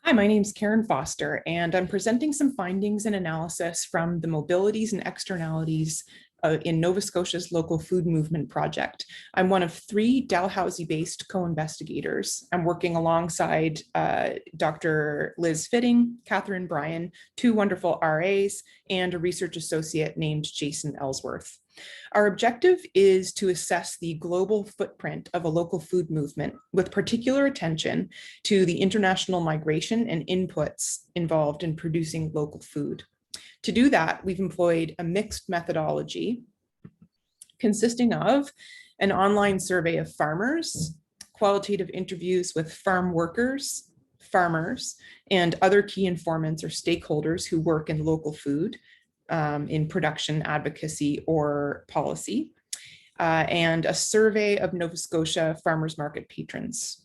Hi, my name is Karen Foster, and I'm presenting some findings and analysis from the mobilities and externalities in Nova Scotia's local food movement project. I'm one of three Dalhousie-based co-investigators. I'm working alongside Dr. Liz Fitting, Catherine Bryan, two wonderful RAs, and a research associate named Jason Ellsworth. Our objective is to assess the global footprint of a local food movement with particular attention to the international migration and inputs involved in producing local food. To do that, we've employed a mixed methodology consisting of an online survey of farmers, qualitative interviews with farm workers, farmers, and other key informants or stakeholders who work in local food, in production, advocacy, or policy, and a survey of Nova Scotia farmers market patrons.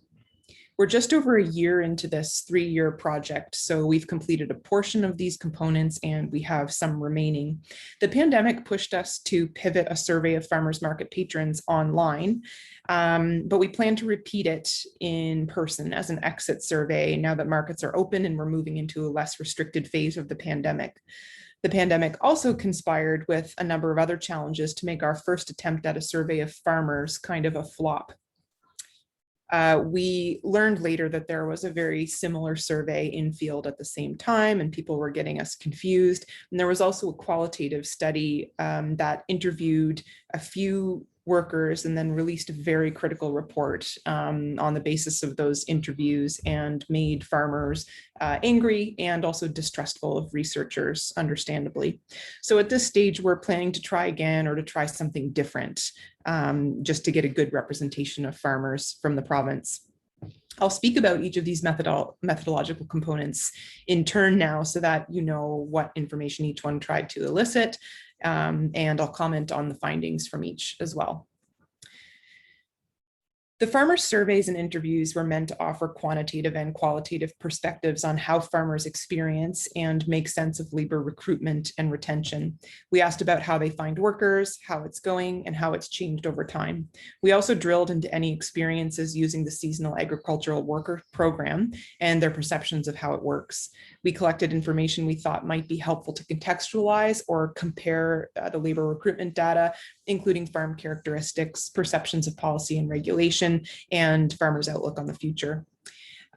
We're just over a year into this 3-year project, so we've completed a portion of these components and we have some remaining. The pandemic pushed us to pivot a survey of farmers market patrons online, but we plan to repeat it in person as an exit survey now that markets are open and we're moving into a less restricted phase of the pandemic. The pandemic also conspired with a number of other challenges to make our first attempt at a survey of farmers kind of a flop. We learned later that there was a very similar survey in field at the same time, and people were getting us confused. And there was also a qualitative study that interviewed a few workers and then released a very critical report on the basis of those interviews and made farmers angry and also distrustful of researchers, understandably. So at this stage, we're planning to try again or to try something different just to get a good representation of farmers from the province. I'll speak about each of these methodological components in turn now so that you know what information each one tried to elicit, and I'll comment on the findings from each as well. The farmer surveys and interviews were meant to offer quantitative and qualitative perspectives on how farmers experience and make sense of labor recruitment and retention. We asked about how they find workers, how it's going, and how it's changed over time. We also drilled into any experiences using the Seasonal Agricultural Worker Program and their perceptions of how it works. We collected information we thought might be helpful to contextualize or compare the labor recruitment data, including farm characteristics, perceptions of policy and regulation, and farmers' outlook on the future.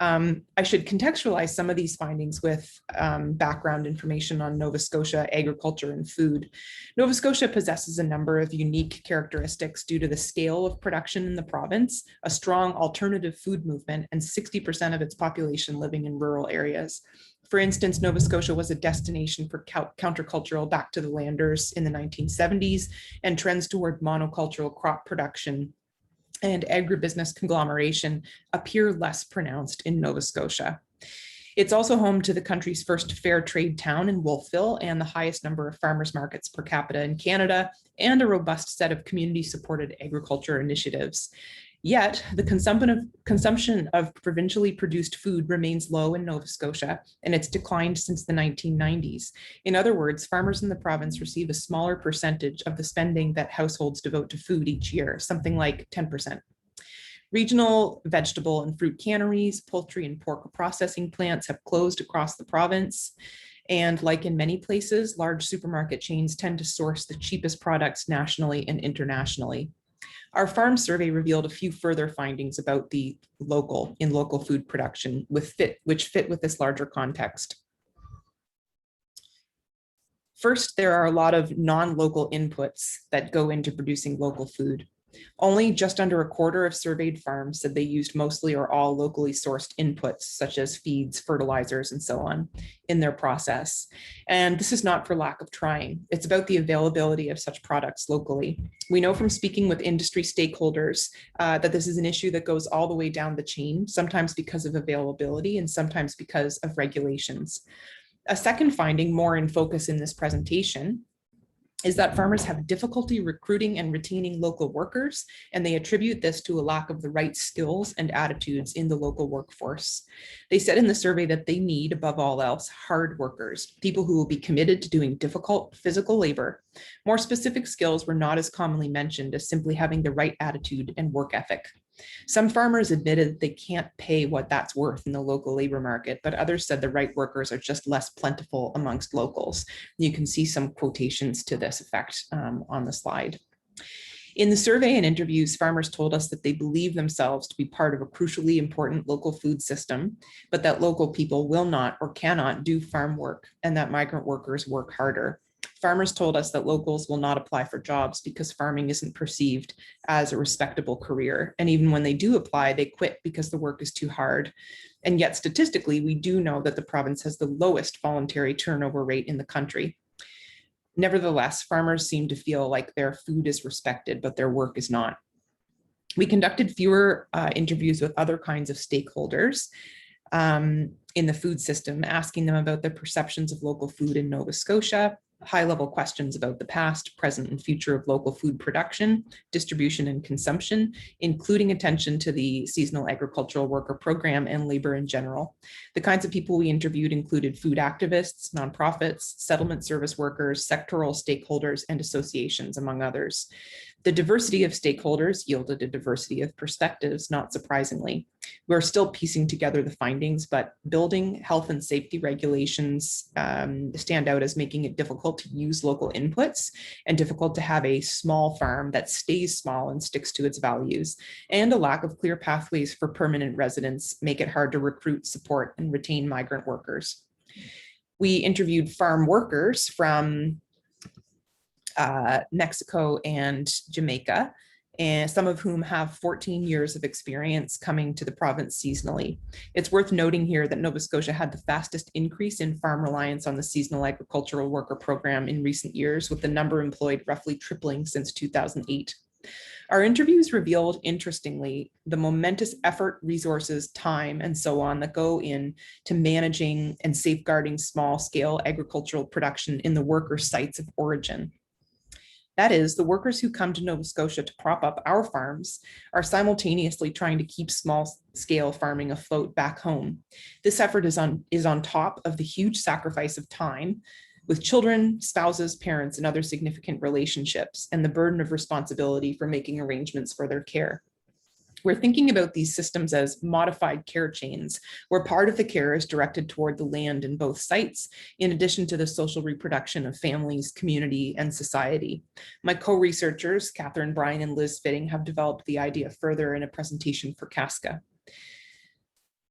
I should contextualize some of these findings with background information on Nova Scotia agriculture and food. Nova Scotia possesses a number of unique characteristics due to the scale of production in the province, a strong alternative food movement, and 60% of its population living in rural areas. For instance, Nova Scotia was a destination for countercultural back to the landers in the 1970s, and trends toward monocultural crop production and agribusiness conglomeration appear less pronounced in Nova Scotia. It's also home to the country's first fair trade town in Wolfville and the highest number of farmers markets per capita in Canada, and a robust set of community-supported agriculture initiatives. Yet, the consumption of provincially produced food remains low in Nova Scotia, and it's declined since the 1990s. In other words, farmers in the province receive a smaller percentage of the spending that households devote to food each year, something like 10%. Regional vegetable and fruit canneries, poultry and pork processing plants have closed across the province. And like in many places, large supermarket chains tend to source the cheapest products nationally and internationally. Our farm survey revealed a few further findings about the local food production which fit with this larger context. First, there are a lot of non-local inputs that go into producing local food. Only just under a quarter of surveyed farms said they used mostly or all locally sourced inputs, such as feeds, fertilizers, and so on, in their process. And this is not for lack of trying. It's about the availability of such products locally. We know from speaking with industry stakeholders that this is an issue that goes all the way down the chain, sometimes because of availability and sometimes because of regulations. A second finding, more in focus in this presentation, is that farmers have difficulty recruiting and retaining local workers, and they attribute this to a lack of the right skills and attitudes in the local workforce. They said in the survey that they need, above all else, hard workers, people who will be committed to doing difficult physical labor. More specific skills were not as commonly mentioned as simply having the right attitude and work ethic. Some farmers admitted they can't pay what that's worth in the local labor market, but others said the right workers are just less plentiful amongst locals. You can see some quotations to this effect on the slide. In the survey and interviews, farmers told us that they believe themselves to be part of a crucially important local food system, but that local people will not or cannot do farm work, and that migrant workers work harder. Farmers told us that locals will not apply for jobs because farming isn't perceived as a respectable career. And even when they do apply, they quit because the work is too hard. And yet statistically, we do know that the province has the lowest voluntary turnover rate in the country. Nevertheless, farmers seem to feel like their food is respected, but their work is not. We conducted fewer interviews with other kinds of stakeholders in the food system, asking them about their perceptions of local food in Nova Scotia, high-level questions about the past, present, and future of local food production, distribution, and consumption, including attention to the seasonal agricultural worker program and labor in general. The kinds of people we interviewed included food activists, nonprofits, settlement service workers, sectoral stakeholders, and associations, among others. The diversity of stakeholders yielded a diversity of perspectives, not surprisingly. We're still piecing together the findings, but building health and safety regulations stand out as making it difficult to use local inputs and difficult to have a small farm that stays small and sticks to its values. And a lack of clear pathways for permanent residents make it hard to recruit, support, and retain migrant workers. We interviewed farm workers from Mexico and Jamaica, and some of whom have 14 years of experience coming to the province seasonally. It's worth noting here that Nova Scotia had the fastest increase in farm reliance on the seasonal agricultural worker program in recent years, with the number employed roughly tripling since 2008. Our interviews revealed, interestingly, the momentous effort, resources, time, and so on that go in to managing and safeguarding small-scale agricultural production in the worker sites of origin. That is, the workers who come to Nova Scotia to prop up our farms are simultaneously trying to keep small-scale farming afloat back home. This effort is on top of the huge sacrifice of time with children, spouses, parents, and other significant relationships, and the burden of responsibility for making arrangements for their care. We're thinking about these systems as modified care chains, where part of the care is directed toward the land in both sites, in addition to the social reproduction of families, community, and society. My co-researchers, Catherine Bryan and Liz Fitting, have developed the idea further in a presentation for Casca.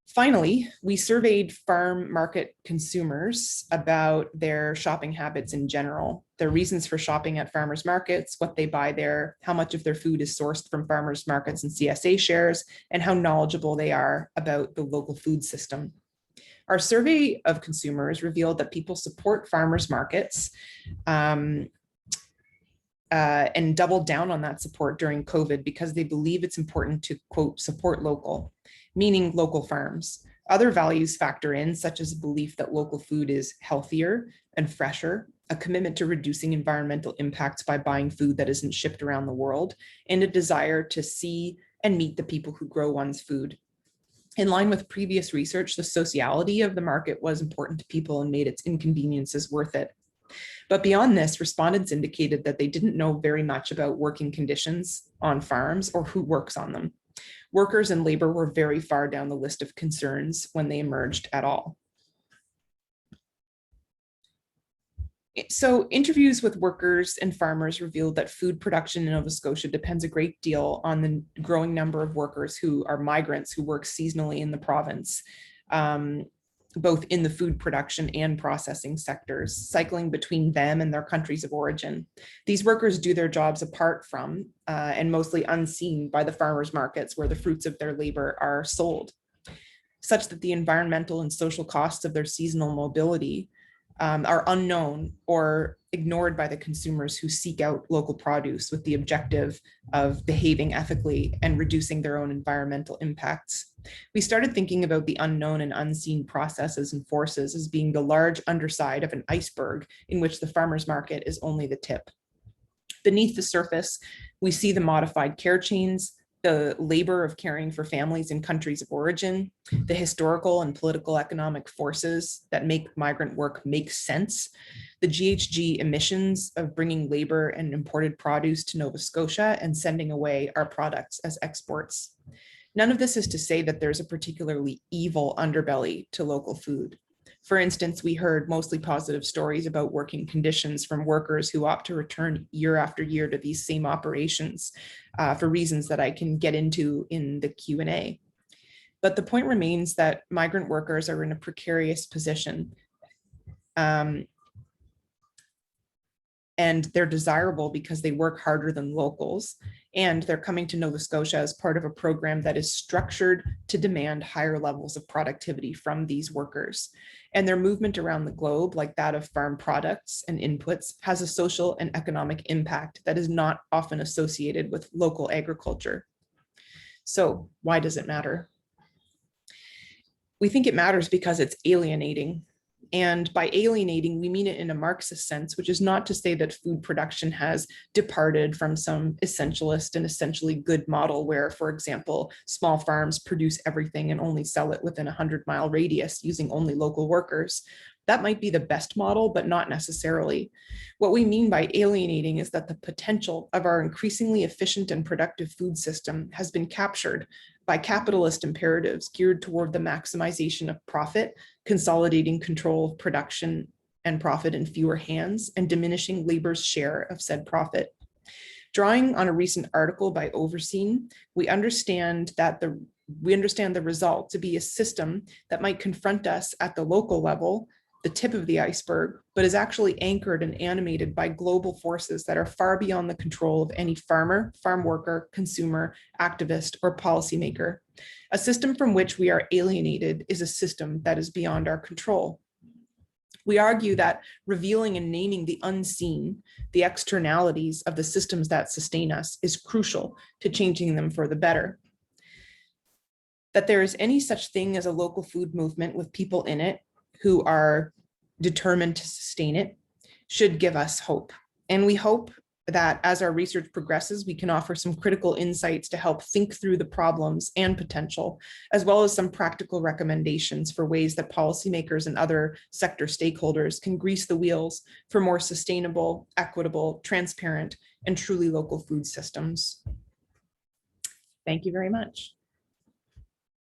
Finally, we surveyed farm market consumers about their shopping habits in general, their reasons for shopping at farmers markets, what they buy there, how much of their food is sourced from farmers markets and CSA shares, and how knowledgeable they are about the local food system. Our survey of consumers revealed that people support farmers markets and doubled down on that support during COVID because they believe it's important to, quote, support local, meaning local farms. Other values factor in, such as a belief that local food is healthier and fresher, a commitment to reducing environmental impacts by buying food that isn't shipped around the world, and a desire to see and meet the people who grow one's food. In line with previous research, the sociality of the market was important to people and made its inconveniences worth it. But beyond this, respondents indicated that they didn't know very much about working conditions on farms or who works on them. Workers and labor were very far down the list of concerns when they emerged at all. So interviews with workers and farmers revealed that food production in Nova Scotia depends a great deal on the growing number of workers who are migrants who work seasonally in the province, both in the food production and processing sectors, cycling between them and their countries of origin. These workers do their jobs apart from and mostly unseen by the farmers markets where the fruits of their labor are sold, such that the environmental and social costs of their seasonal mobility are unknown or ignored by the consumers who seek out local produce with the objective of behaving ethically and reducing their own environmental impacts. We started thinking about the unknown and unseen processes and forces as being the large underside of an iceberg in which the farmers market is only the tip. Beneath the surface, we see the modified care chains, the labor of caring for families in countries of origin, the historical and political economic forces that make migrant work make sense, the GHG emissions of bringing labor and imported produce to Nova Scotia and sending away our products as exports. None of this is to say that there's a particularly evil underbelly to local food. For instance, we heard mostly positive stories about working conditions from workers who opt to return year after year to these same operations for reasons that I can get into in the Q&A. But the point remains that migrant workers are in a precarious position, and they're desirable because they work harder than locals, and they're coming to Nova Scotia as part of a program that is structured to demand higher levels of productivity from these workers. And their movement around the globe, like that of farm products and inputs, has a social and economic impact that is not often associated with local agriculture. So why does it matter? We think it matters because it's alienating. And by alienating, we mean it in a Marxist sense, which is not to say that food production has departed from some essentialist and essentially good model where, for example, small farms produce everything and only sell it within a 100-mile radius using only local workers. That might be the best model, but not necessarily. What we mean by alienating is that the potential of our increasingly efficient and productive food system has been captured by capitalist imperatives geared toward the maximization of profit, consolidating control of production and profit in fewer hands, and diminishing labor's share of said profit. Drawing on a recent article by Overseen, we understand the result to be a system that might confront us at the local level, the tip of the iceberg, but is actually anchored and animated by global forces that are far beyond the control of any farmer, farm worker, consumer, activist, or policymaker. A system from which we are alienated is a system that is beyond our control. We argue that revealing and naming the unseen, the externalities of the systems that sustain us, is crucial to changing them for the better. That there is any such thing as a local food movement with people in it who are determined to sustain it should give us hope. And we hope that as our research progresses, we can offer some critical insights to help think through the problems and potential, as well as some practical recommendations for ways that policymakers and other sector stakeholders can grease the wheels for more sustainable, equitable, transparent, and truly local food systems. Thank you very much.